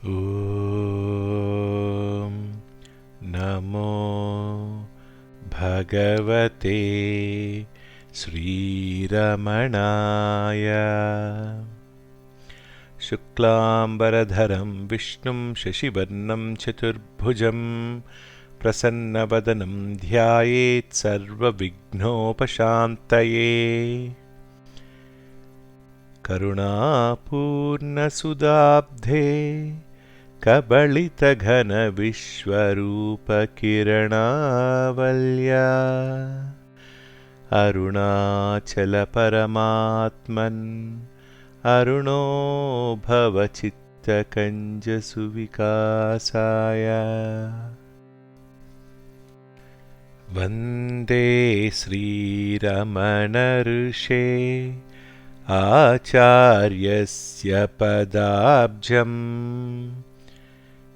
Om Namo Bhagavate Sri Ramanaya Shuklambaradharam Vishnum Shashivarnam Chaturbhujam Prasannabadanam Dhyayet Sarva Vignopashantaye Karunapurna Sudabdhe Kabalita Ghana Vishwarupa Kiranavalya Arunachala Paramatman Aruno Bhavachitta Kanja Suvikasaya Vande Sri Ramana Maharshi Acharyasya Padabjam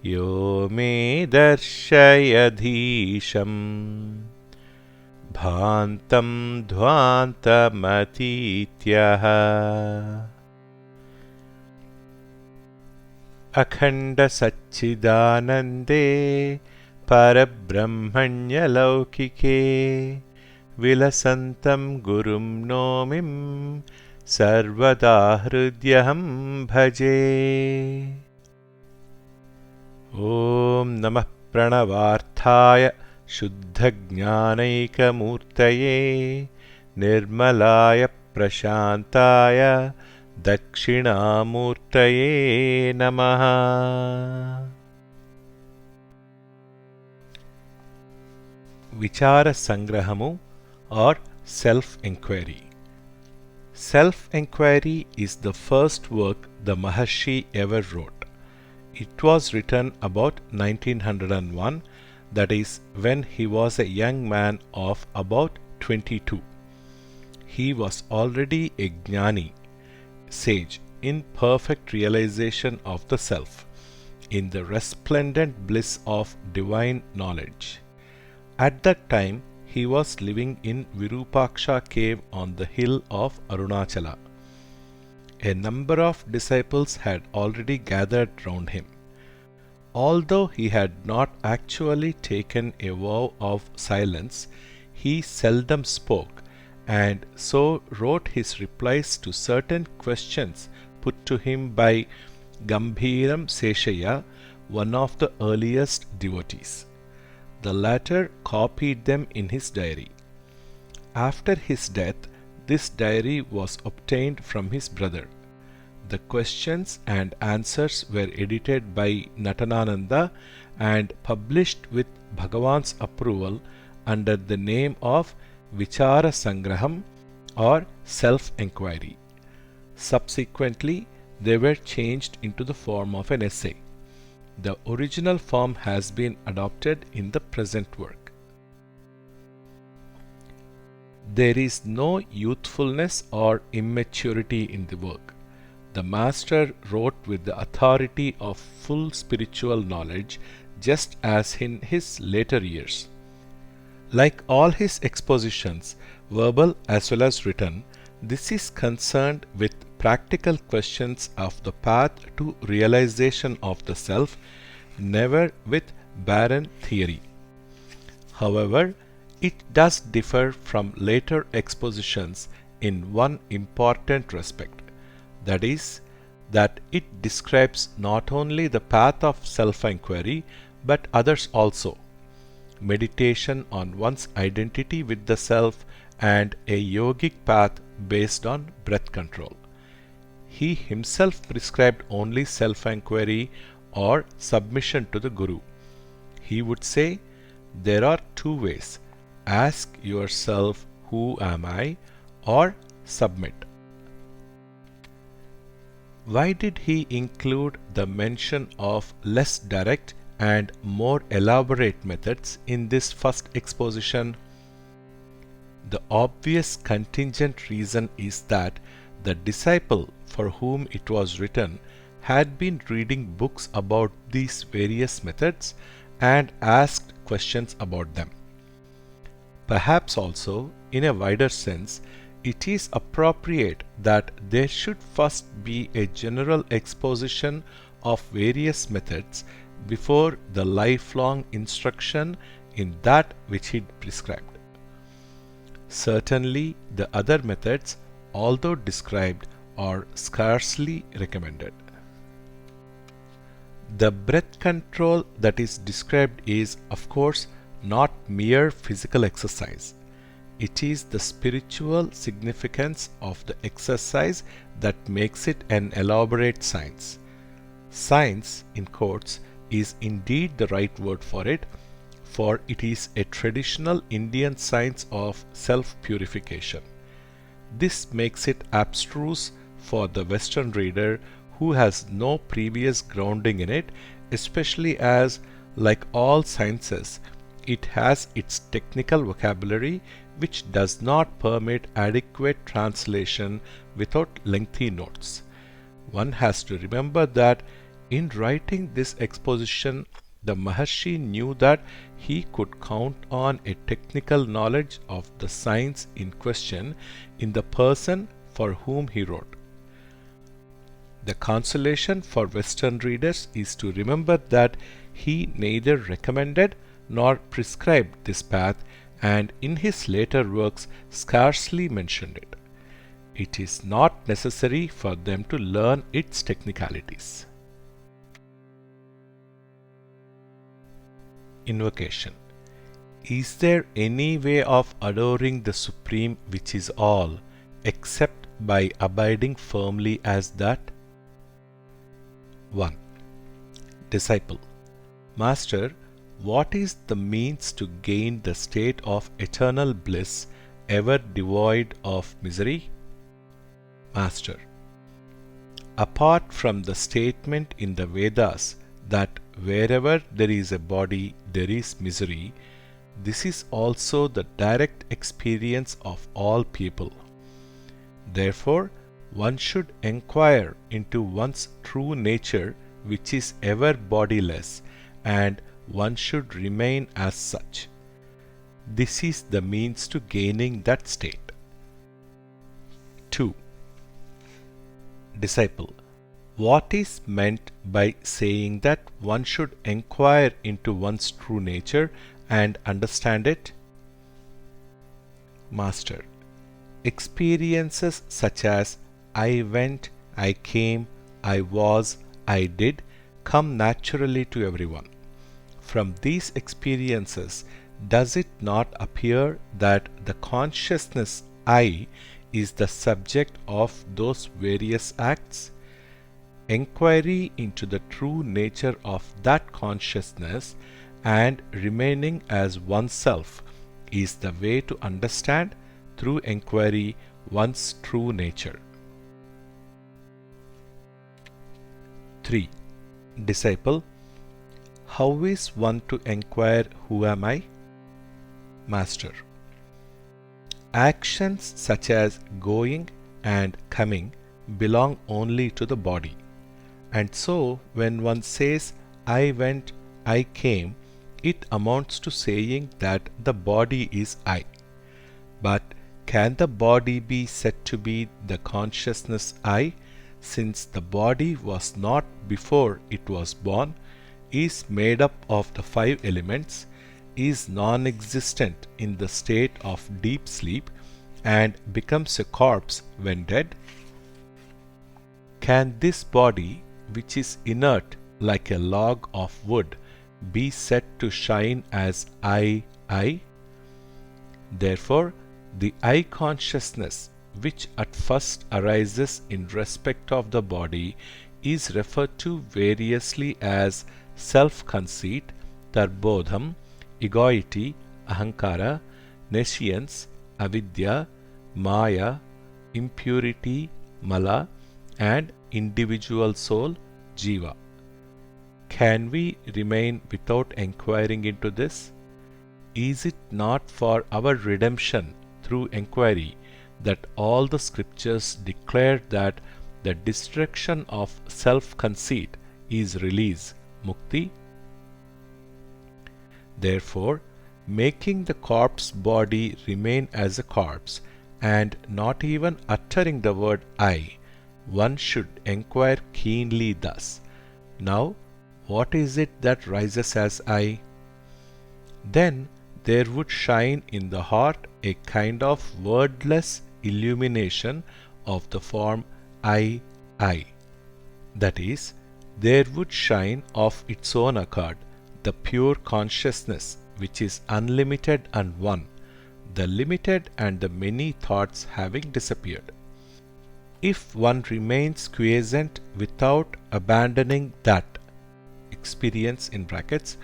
Yo me darshayadhisham Bhantam dhvantamatityaha Akhanda Satchidanande Parabrahmanya Laukike Vilasantam Gurum Nomim Sarvada Hridyaham Bhaje Om Namah Pranavarthaya Shuddha-Jnanaika-Murtaye Nirmalaya Prashantaya Dakshinamurtaye Namaha. Vichara Sangrahamu or Self-Enquiry. Self-Enquiry is the first work the Maharshi ever wrote. It was written about 1901, that is, when he was a young man of about 22. He was already a jnani, sage, in perfect realization of the self, in the resplendent bliss of divine knowledge. At that time, he was living in Virupaksha cave on the hill of Arunachala. A number of disciples had already gathered round him. Although he had not actually taken a vow of silence, he seldom spoke, and so wrote his replies to certain questions put to him by Gambhiram Seshayya, one of the earliest devotees. The latter copied them in his diary. After his death, this diary was obtained from his brother. The questions and answers were edited by Natanananda and published with Bhagavan's approval under the name of Vichara Sangraham or Self-Enquiry. Subsequently, they were changed into the form of an essay. The original form has been adopted in the present work. There is no youthfulness or immaturity in the work. The Master wrote with the authority of full spiritual knowledge, just as in his later years. Like all his expositions, verbal as well as written, this is concerned with practical questions of the path to realization of the self, never with barren theory. However, it does differ from later expositions in one important respect, that is, that it describes not only the path of self-enquiry but others also: meditation on one's identity with the self and a yogic path based on breath control. He himself prescribed only self-enquiry or submission to the Guru. He would say, there are two ways: ask yourself, who am I? Or submit. Why did he include the mention of less direct and more elaborate methods in this first exposition? The obvious contingent reason is that the disciple for whom it was written had been reading books about these various methods and asked questions about them. Perhaps also, in a wider sense, it is appropriate that there should first be a general exposition of various methods before the lifelong instruction in that which he prescribed. Certainly, the other methods, although described, are scarcely recommended. The breath control that is described is, of course, not mere physical exercise. It is the spiritual significance of the exercise that makes it an elaborate science. Science, in quotes, is indeed the right word for it is a traditional Indian science of self-purification. This makes it abstruse for the Western reader who has no previous grounding in it, especially as, like all sciences, it has its technical vocabulary which does not permit adequate translation without lengthy notes. One has to remember that in writing this exposition, the Maharshi knew that he could count on a technical knowledge of the science in question in the person for whom he wrote. The consolation for Western readers is to remember that he neither recommended nor prescribed this path, and in his later works scarcely mentioned it. It is not necessary for them to learn its technicalities. Invocation. Is there any way of adoring the Supreme which is all, except by abiding firmly as that? 1. Disciple. Master, what is the means to gain the state of eternal bliss, ever devoid of misery? Master. Apart from the statement in the Vedas that wherever there is a body there is misery, this is also the direct experience of all people. Therefore, one should enquire into one's true nature, which is ever bodiless, and one should remain as such. This is the means to gaining that state. 2. Disciple. What is meant by saying that one should enquire into one's true nature and understand it? Master. Experiences such as I went, I came, I was, I did come naturally to everyone. From these experiences, does it not appear that the consciousness I is the subject of those various acts? Enquiry into the true nature of that consciousness and remaining as oneself is the way to understand through enquiry one's true nature. 3. Disciple. How is one to enquire who am I? Master. Actions such as going and coming belong only to the body. And so, when one says, I went, I came, it amounts to saying that the body is I. But can the body be said to be the consciousness I, since the body was not before it was born, is made up of the 5 elements, is non-existent in the state of deep sleep, and becomes a corpse when dead? Can this body, which is inert like a log of wood, be said to shine as I? Therefore, the I consciousness, which at first arises in respect of the body, is referred to variously as self-conceit, tarbodham, egoity, ahankara, nescience, avidya, maya, impurity, mala, and individual soul, jiva. Can we remain without enquiring into this? Is it not for our redemption through enquiry that all the scriptures declare that the destruction of self-conceit is release, mukti? Therefore, making the corpse body remain as a corpse and not even uttering the word I, one should enquire keenly thus, Now, what is it that rises as I? Then there would shine in the heart a kind of wordless illumination of the form I. That is, there would shine of its own accord the pure consciousness which is unlimited and one, the limited and the many thoughts having disappeared. If one remains quiescent without abandoning that experience in brackets,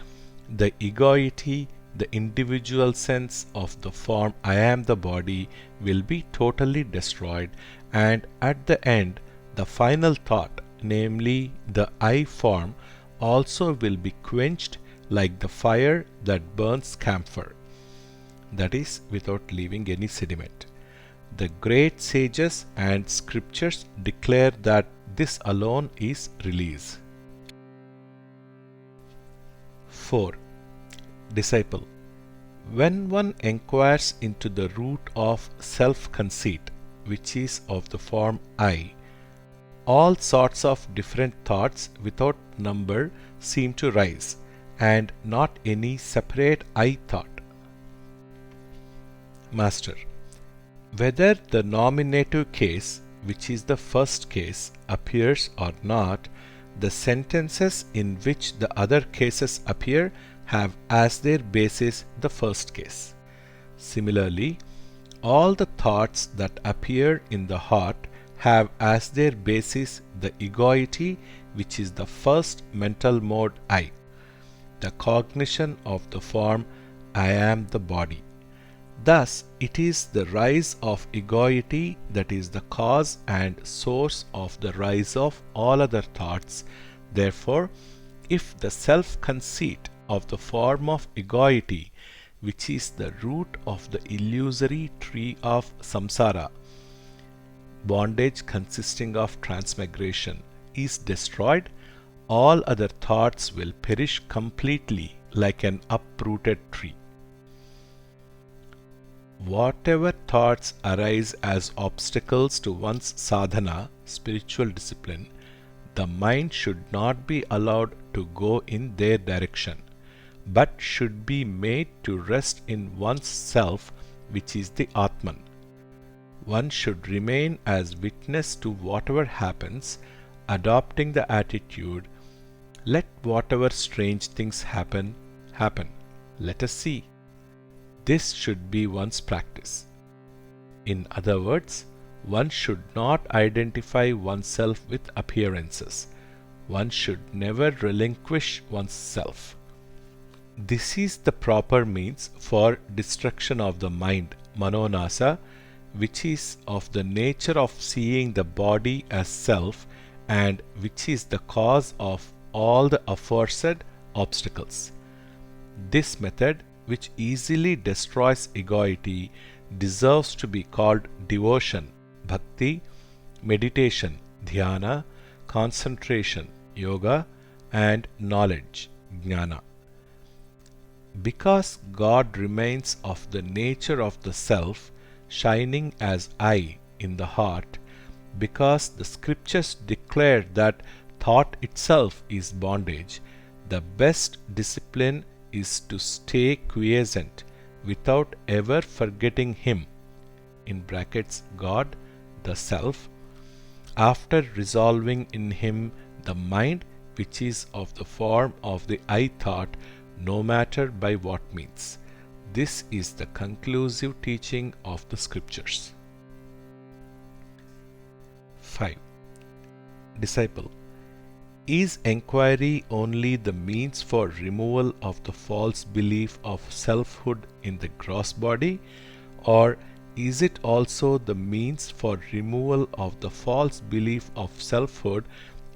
the egoity, the individual sense of the form I am the body will be totally destroyed, and at the end the final thought, namely the I form, also will be quenched like the fire that burns camphor, that is, without leaving any sediment. The great sages and scriptures declare that this alone is release. 4. Disciple. When one enquires into the root of self-conceit, which is of the form I, all sorts of different thoughts without number seem to rise, and not any separate I thought. Master. Whether the nominative case, which is the first case, appears or not, the sentences in which the other cases appear have as their basis the first case. Similarly, all the thoughts that appear in the heart have as their basis the egoity, which is the first mental mode I, the cognition of the form I am the body. Thus, it is the rise of egoity that is the cause and source of the rise of all other thoughts. Therefore, if the self-conceit of the form of egoity, which is the root of the illusory tree of samsara, bondage consisting of transmigration, is destroyed, all other thoughts will perish completely like an uprooted tree. Whatever thoughts arise as obstacles to one's sadhana, spiritual discipline, the mind should not be allowed to go in their direction, but should be made to rest in one's self, which is the Atman. One should remain as witness to whatever happens, adopting the attitude, let whatever strange things happen, happen. Let us see. This should be one's practice. In other words, one should not identify oneself with appearances. One should never relinquish one's self. This is the proper means for destruction of the mind, manonasa, which is of the nature of seeing the body as self and which is the cause of all the aforesaid obstacles. This method, which easily destroys egoity, deserves to be called devotion, bhakti, meditation, dhyana, concentration, yoga, and knowledge, jnana. Because God remains of the nature of the self, shining as I in the heart, because the scriptures declare that thought itself is bondage, the best discipline is to stay quiescent without ever forgetting Him, in brackets God, the Self, after resolving in Him the mind which is of the form of the I thought, no matter by what means. This is the conclusive teaching of the scriptures. 5. Disciple. Is enquiry only the means for removal of the false belief of selfhood in the gross body, or is it also the means for removal of the false belief of selfhood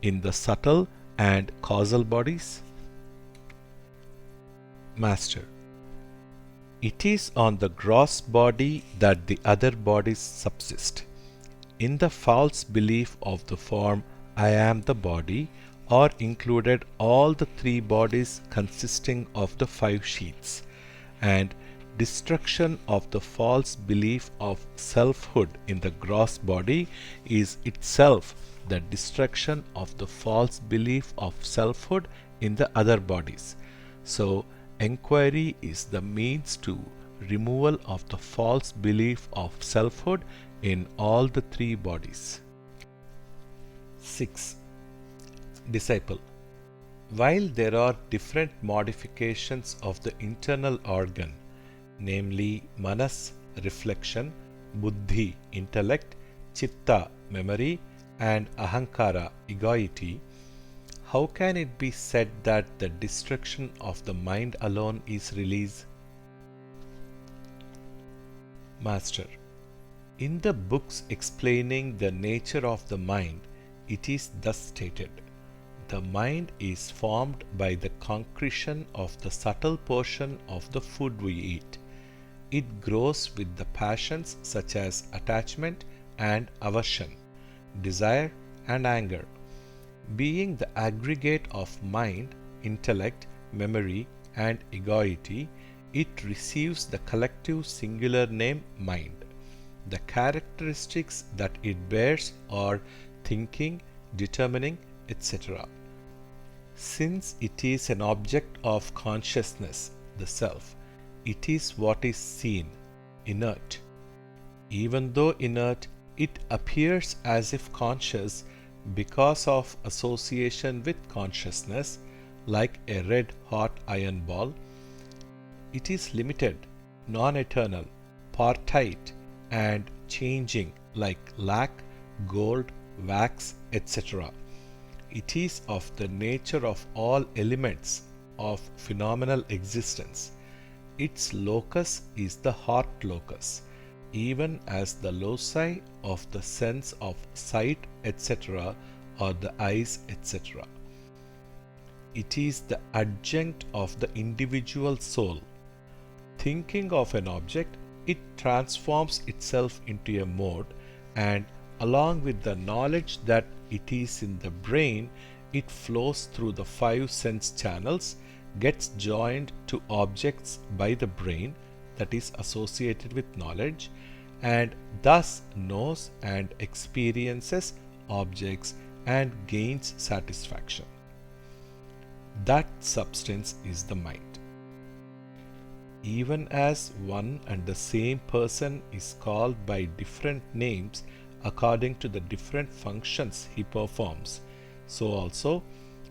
in the subtle and causal bodies? Master. It is on the gross body that the other bodies subsist. In the false belief of the form I am the body are included all the three bodies consisting of the 5 sheaths, and destruction of the false belief of selfhood in the gross body is itself the destruction of the false belief of selfhood in the other bodies. So, enquiry is the means to removal of the false belief of selfhood in all the three bodies. 6. Disciple. While there are different modifications of the internal organ, namely manas, reflection, buddhi, intellect, chitta, memory, and ahankara, egoity, how can it be said that the destruction of the mind alone is release? Master. In the books explaining the nature of the mind, it is thus stated: the mind is formed by the concretion of the subtle portion of the food we eat. It grows with the passions such as attachment and aversion, desire and anger. Being the aggregate of mind, intellect, memory, and egoity, it receives the collective singular name mind. The characteristics that it bears are thinking, determining, etc. Since it is an object of consciousness, the self, it is what is seen, inert. Even though inert, it appears as if conscious because of association with consciousness, like a red hot iron ball. It is limited, non-eternal, partite, and changing like lac, gold, wax, etc. It is of the nature of all elements of phenomenal existence. Its locus is the heart locus, even as the loci of the sense of sight, etc., or the eyes, etc. It is the adjunct of the individual soul. Thinking of an object, it transforms itself into a mode, and along with the knowledge that it is in the brain, it flows through the 5 sense channels, gets joined to objects by the brain that is associated with knowledge, and thus knows and experiences objects and gains satisfaction. That substance is the mind. Even as one and the same person is called by different names according to the different functions he performs, so also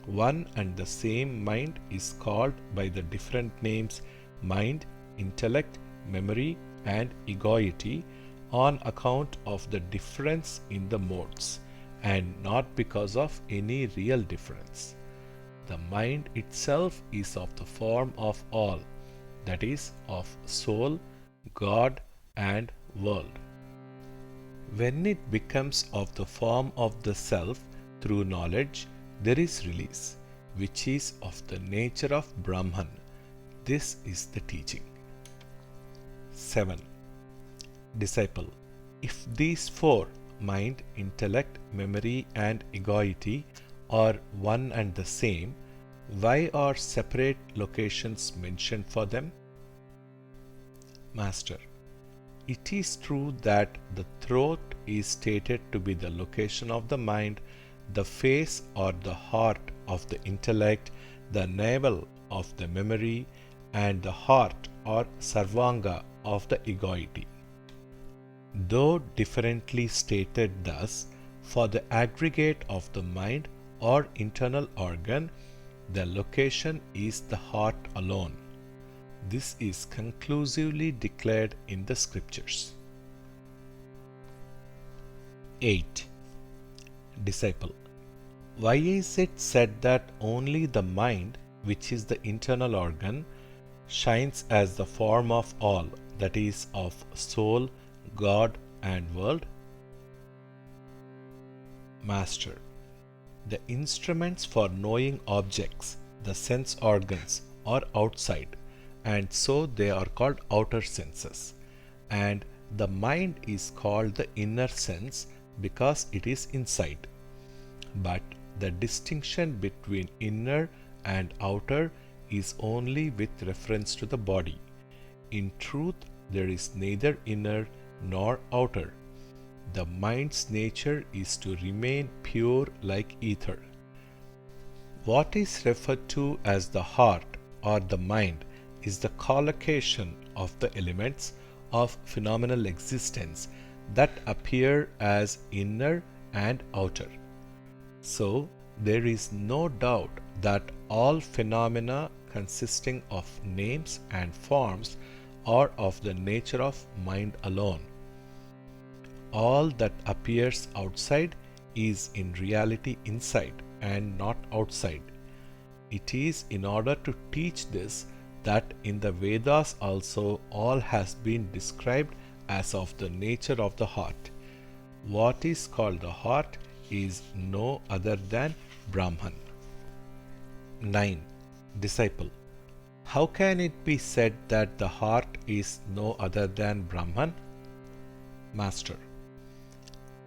one and the same mind is called by the different names mind, intellect, memory, and egoity on account of the difference in the modes, and not because of any real difference. The mind itself is of the form of all, that is, of soul, God, and world. When it becomes of the form of the self through knowledge, there is release, which is of the nature of Brahman. This is the teaching. 7. Disciple. If these 4, mind, intellect, memory, and egoity, are one and the same, why are separate locations mentioned for them? Master. It is true that the throat is stated to be the location of the mind, the face or the heart of the intellect, the navel of the memory, and the heart or sarvanga of the egoity. Though differently stated thus, for the aggregate of the mind or internal organ, the location is the heart alone. This is conclusively declared in the scriptures. 8. Disciple. Why is it said that only the mind, which is the internal organ, shines as the form of all, that is, of soul, God, and world? Master. The instruments for knowing objects, the sense organs, are outside, and so they are called outer senses, and the mind is called the inner sense because it is inside. But the distinction between inner and outer is only with reference to the body. In truth, there is neither inner nor outer. The mind's nature is to remain pure like ether. What is referred to as the heart or the mind is the collocation of the elements of phenomenal existence that appear as inner and outer. So, there is no doubt that all phenomena consisting of names and forms are of the nature of mind alone. All that appears outside is in reality inside and not outside. It is in order to teach this that in the Vedas also all has been described as of the nature of the heart. What is called the heart is no other than Brahman. 9. Disciple. How can it be said that the heart is no other than Brahman? Master.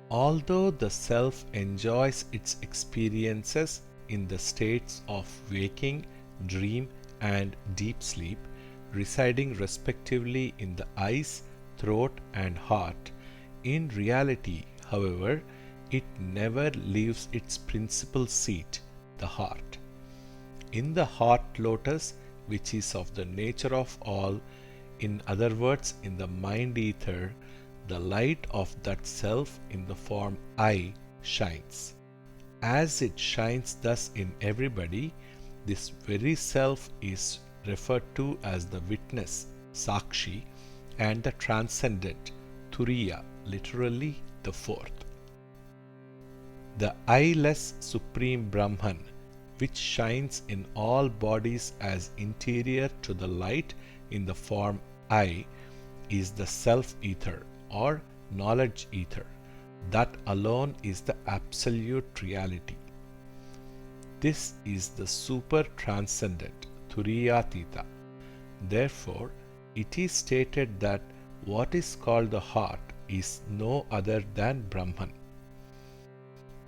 Although the self enjoys its experiences in the states of waking, dream, and deep sleep, residing respectively in the eyes, throat, and heart, in reality, however, it never leaves its principal seat, the heart. In the heart lotus, which is of the nature of all, in other words, in the mind ether, the light of that self in the form I shines. As it shines thus in everybody, this very self is referred to as the witness, Sakshi, and the transcendent, Turiya, literally the fourth. The I-less Supreme Brahman, which shines in all bodies as interior to the light in the form I, is the self-ether or knowledge ether. That alone is the absolute reality. This is the super transcendent, Turiyatita. Therefore, it is stated that what is called the heart is no other than Brahman.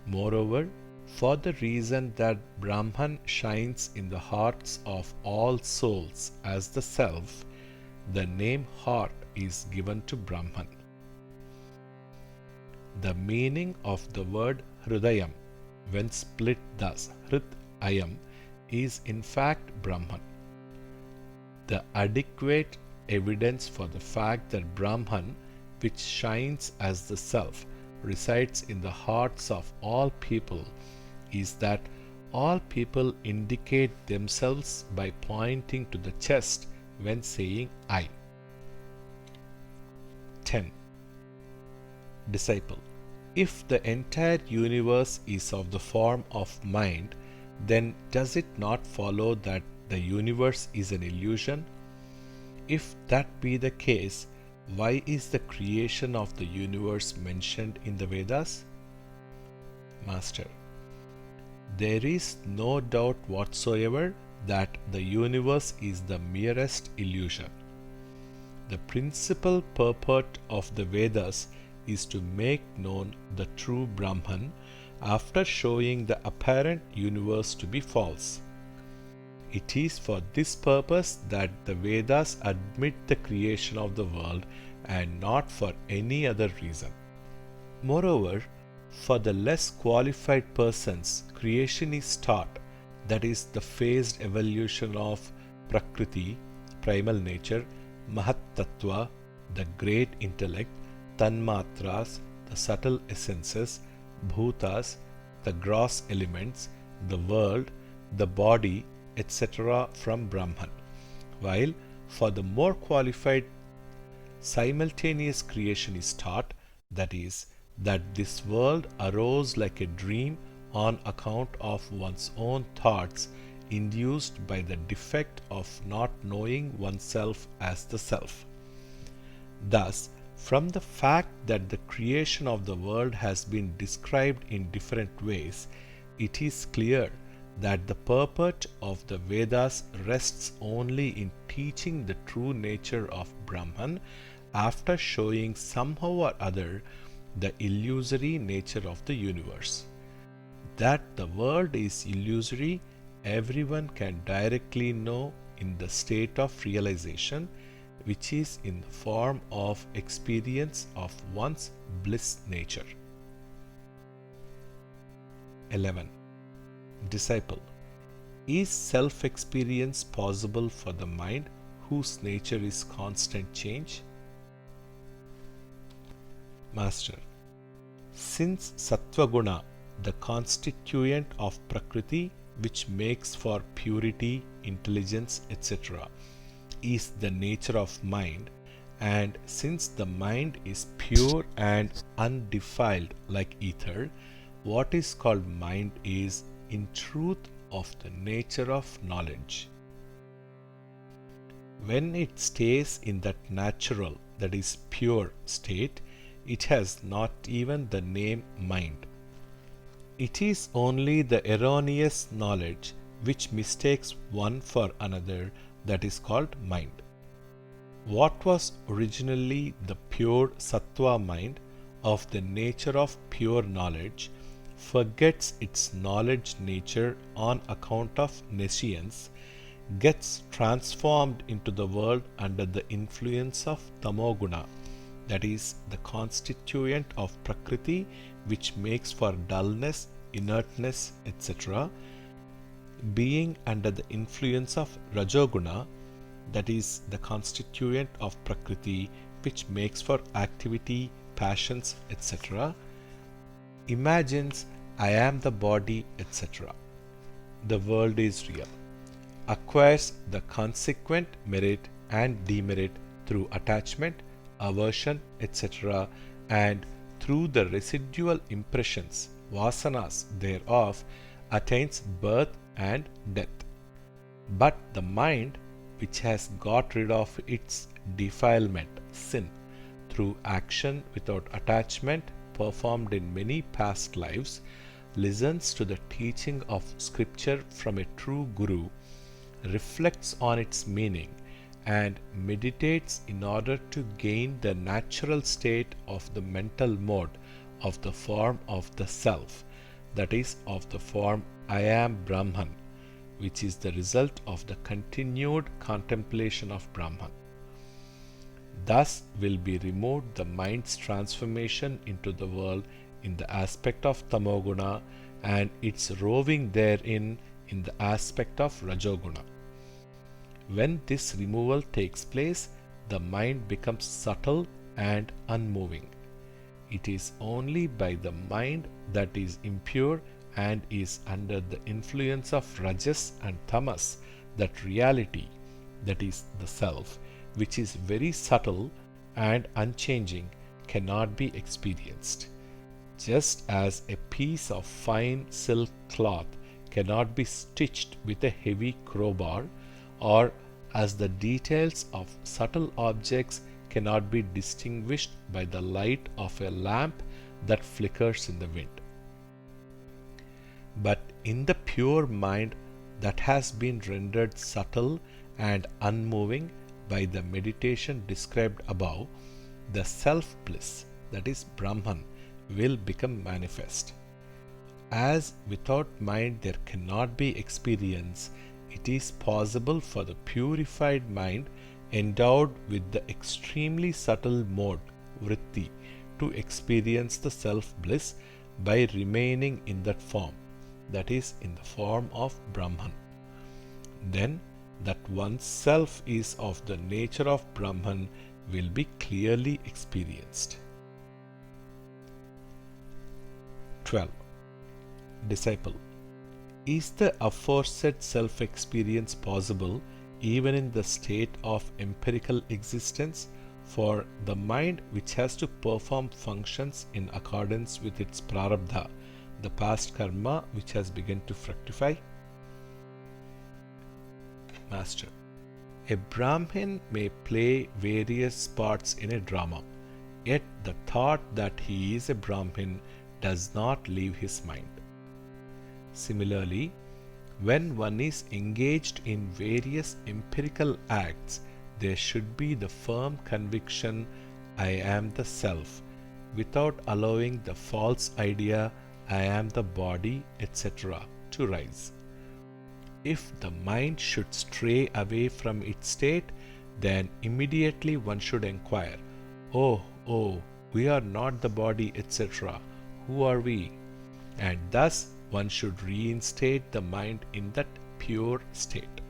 Moreover, for the reason that Brahman shines in the hearts of all souls as the self, the name heart is given to Brahman. The meaning of the word Hridayam, when split thus, Hrit Ayam, is in fact Brahman. The adequate evidence for the fact that Brahman, which shines as the self, resides in the hearts of all people is that all people indicate themselves by pointing to the chest when saying I. 10. Disciple. If the entire universe is of the form of mind, then does it not follow that the universe is an illusion? If that be the case, why is the creation of the universe mentioned in the Vedas? Master. There is no doubt whatsoever that the universe is the merest illusion. The principal purport of the Vedas is to make known the true Brahman after showing the apparent universe to be false. It is for this purpose that the Vedas admit the creation of the world and not for any other reason. Moreover, for the less qualified persons, creation is taught, that is, the phased evolution of Prakriti, primal nature, Mahat Tattva, the great intellect, Tanmatras, the subtle essences, Bhutas, the gross elements, the world, the body, etc. from Brahman, while for the more qualified, simultaneous creation is taught, that is, that this world arose like a dream on account of one's own thoughts induced by the defect of not knowing oneself as the self. Thus, from the fact that the creation of the world has been described in different ways, it is clear that the purport of the Vedas rests only in teaching the true nature of Brahman after showing somehow or other the illusory nature of the universe. That the world is illusory, everyone can directly know in the state of realization, which is in the form of experience of one's bliss nature. 11. Disciple. Is self-experience possible for the mind whose nature is constant change? Master. Since Sattva-guna, the constituent of Prakriti, which makes for purity, intelligence, etc., is the nature of mind, and since the mind is pure and undefiled like ether, what is called mind is in truth of the nature of knowledge. When it stays in that natural, that is pure state, it has not even the name mind. It is only the erroneous knowledge which mistakes one for another that is called mind. What was originally the pure sattva mind of the nature of pure knowledge forgets its knowledge nature on account of nescience, gets transformed into the world under the influence of tamoguna, that is the constituent of Prakriti which makes for dullness, inertness, etc., being under the influence of Rajoguna, that is the constituent of Prakriti which makes for activity, passions, etc., imagines I am the body, etc., the world is real, acquires the consequent merit and demerit through attachment, aversion, etc., and through the residual impressions, vasanas thereof, attains birth and death. But the mind, which has got rid of its defilement, sin, through action without attachment performed in many past lives, listens to the teaching of scripture from a true guru, reflects on its meaning, and meditates in order to gain the natural state of the mental mode of the form of the self, that is, of the form I am Brahman, which is the result of the continued contemplation of Brahman. Thus will be removed the mind's transformation into the world in the aspect of Tamoguna and its roving therein in the aspect of Rajoguna. When this removal takes place, the mind becomes subtle and unmoving. It is only by the mind that is impure and is under the influence of Rajas and Tamas that reality, that is the self, which is very subtle and unchanging, cannot be experienced. Just as a piece of fine silk cloth cannot be stitched with a heavy crowbar, or as the details of subtle objects cannot be distinguished by the light of a lamp that flickers in the wind. But in the pure mind that has been rendered subtle and unmoving by the meditation described above, the self-bliss, that is Brahman, will become manifest. As without mind there cannot be experience, it is possible for the purified mind endowed with the extremely subtle mode, vritti, to experience the self-bliss by remaining in that form, that is, in the form of Brahman. Then that one's self is of the nature of Brahman will be clearly experienced. 12. Disciple. Is the aforesaid self-experience possible even in the state of empirical existence for the mind which has to perform functions in accordance with its prarabdha, the past karma which has begun to fructify? Master. A Brahmin may play various parts in a drama, yet the thought that he is a Brahmin does not leave his mind. Similarly, when one is engaged in various empirical acts, there should be the firm conviction, I am the self, without allowing the false idea, I am the body, etc., to rise. If the mind should stray away from its state, then immediately one should enquire, "Oh, oh, we are not the body, etc. Who are we?" And thus one should reinstate the mind in that pure state.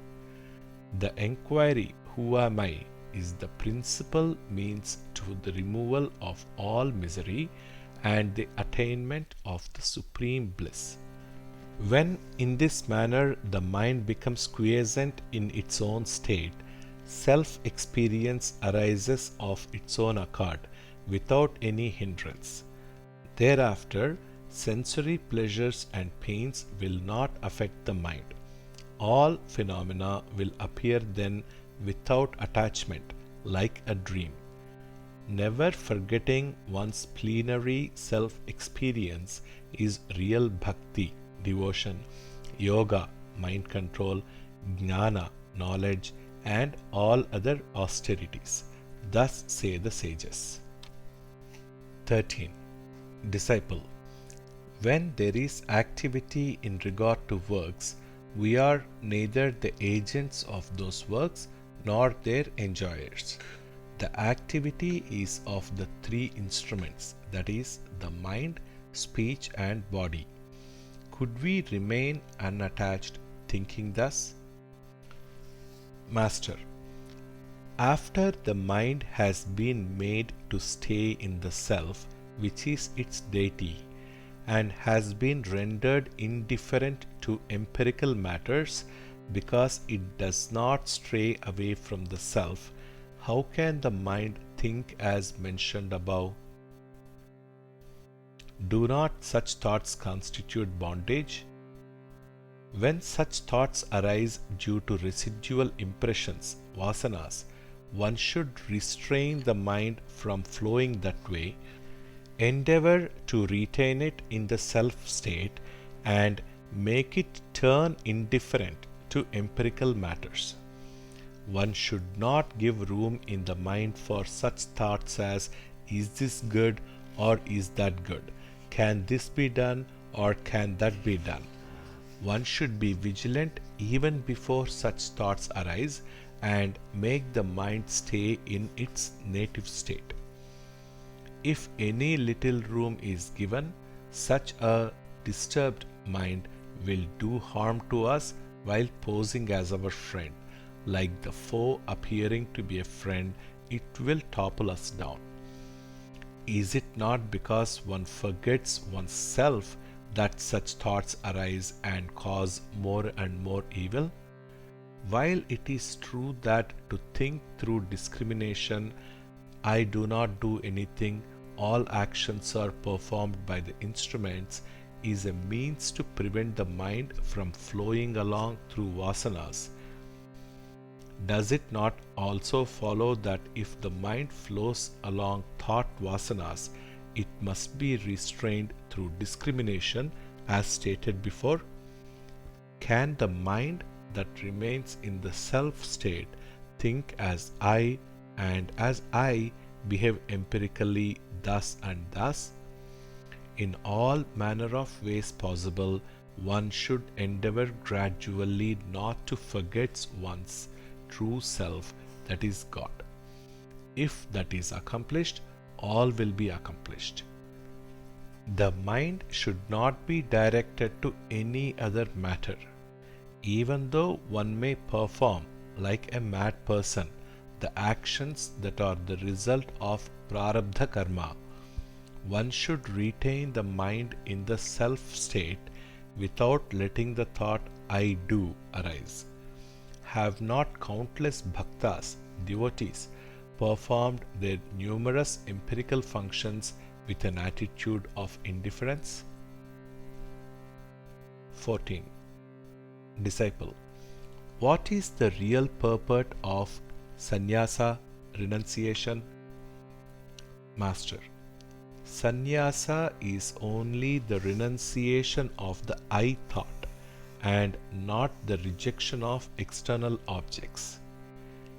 The enquiry, "Who am I?" is the principal means to the removal of all misery and the attainment of the supreme bliss. When in this manner the mind becomes quiescent in its own state, self-experience arises of its own accord without any hindrance. Thereafter, sensory pleasures and pains will not affect the mind. All phenomena will appear then without attachment, like a dream. Never forgetting one's plenary self-experience is real bhakti, devotion, yoga, mind control, jnana, knowledge, and all other austerities. Thus say the sages. 13. Disciple. When there is activity in regard to works, we are neither the agents of those works nor their enjoyers. The activity is of the three instruments, that is, the mind, speech, and body. Could we remain unattached, thinking thus? Master. After the mind has been made to stay in the self, which is its deity, and has been rendered indifferent to empirical matters because it does not stray away from the self, how can the mind think as mentioned above? Do not such thoughts constitute bondage? When such thoughts arise due to residual impressions, vasanas, one should restrain the mind from flowing that way, endeavor to retain it in the self state, and make it turn indifferent to empirical matters. One should not give room in the mind for such thoughts as, "Is this good or is that good? Can this be done or can that be done?" One should be vigilant even before such thoughts arise and make the mind stay in its native state. If any little room is given, such a disturbed mind will do harm to us while posing as our friend. Like the foe appearing to be a friend, it will topple us down. Is it not because one forgets oneself that such thoughts arise and cause more and more evil? While it is true that to think through discrimination, "I do not do anything, all actions are performed by the instruments," is a means to prevent the mind from flowing along through vasanas, does it not also follow that if the mind flows along thought vasanas, it must be restrained through discrimination as stated before? Can the mind that remains in the self state think as I, and as I behave empirically thus and thus? In all manner of ways possible, one should endeavor gradually not to forget one's true self, that is God. If that is accomplished, all will be accomplished. The mind should not be directed to any other matter. Even though one may perform, like a mad person, the actions that are the result of prarabdha karma, one should retain the mind in the self state without letting the thought "I do" arise. Have not countless bhaktas, devotees, performed their numerous empirical functions with an attitude of indifference? 14. Disciple. What is the real purport of sannyasa, renunciation? Master. Sannyasa is only the renunciation of the I thought and not the rejection of external objects.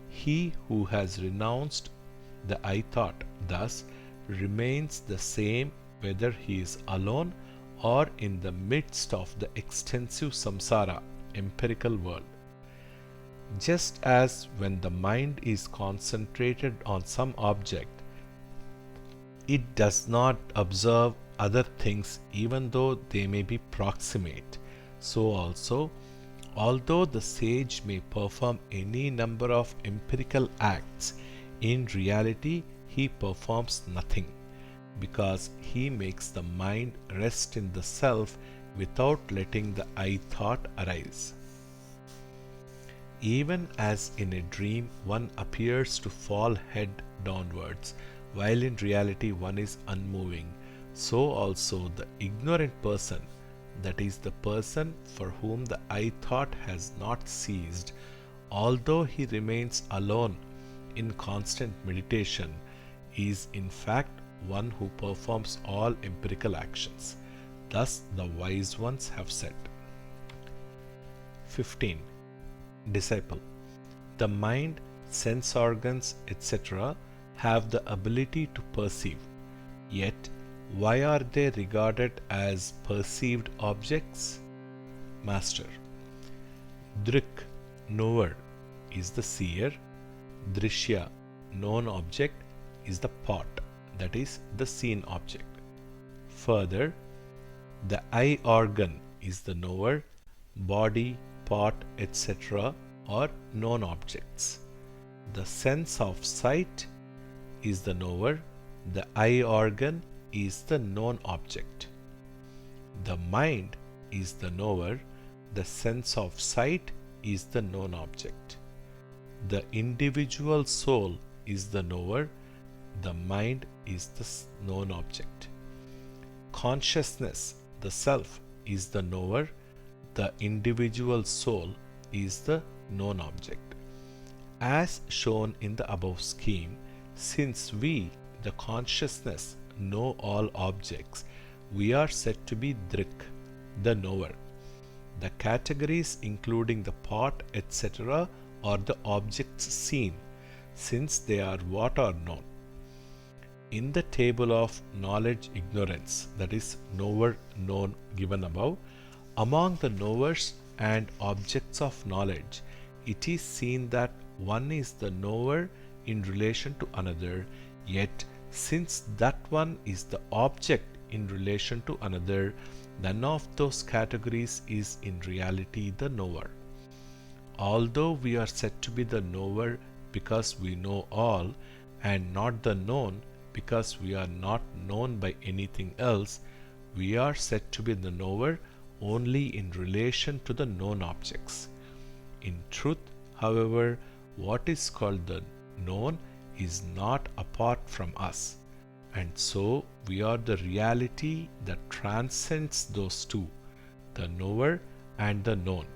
He who has renounced the I thought thus remains the same whether he is alone or in the midst of the extensive samsara, empirical world. Just as when the mind is concentrated on some object, it does not observe other things even though they may be proximate, so also, although the sage may perform any number of empirical acts, in reality he performs nothing, because he makes the mind rest in the self without letting the I thought arise. Even as in a dream one appears to fall head downwards, while in reality one is unmoving, so also the ignorant person, that is the person for whom the I thought has not ceased, although he remains alone in constant meditation, is in fact one who performs all empirical actions. Thus the wise ones have said. 15. Disciple. The mind, sense organs, etc. have the ability to perceive. Yet, why are they regarded as perceived objects? Master. Drik, knower, is the seer. Drishya, known object, is the pot, that is the seen object. Further, the eye organ is the knower, body, pot, etc. are known objects. The sense of sight is the knower, the eye organ is the known object. The mind is the knower, the sense of sight is the known object. The individual soul is the knower, the mind is the known object. Consciousness, the self, is the knower, the individual soul is the known object. As shown in the above scheme, since we, the consciousness, know all objects, we are said to be Drik, the knower. The categories including the pot, etc. are the objects seen, since they are what are known. In the table of knowledge ignorance, that is knower known given above, among the knowers and objects of knowledge, it is seen that one is the knower in relation to another, yet since that one is the object in relation to another, none of those categories is in reality the knower. Although we are said to be the knower because we know all, and not the known because we are not known by anything else, we are said to be the knower only in relation to the known objects. In truth, however, what is called the known is not apart from us, and so we are the reality that transcends those two, the knower and the known.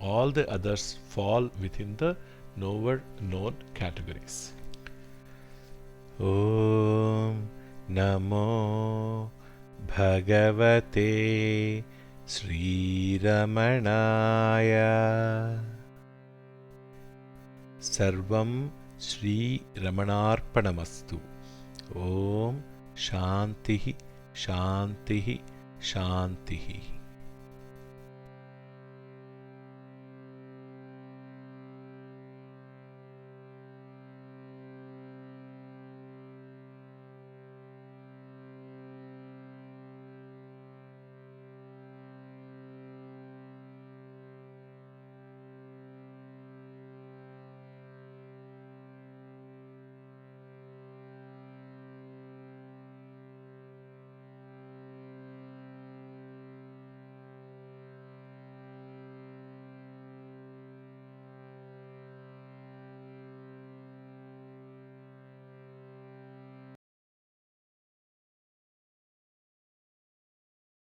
All the others fall within the knower-known categories. Om Namo Bhagavate Sri Ramanaya. Sarvam Sri Ramanarpanamastu. Om Shantihi Shantihi Shantihi.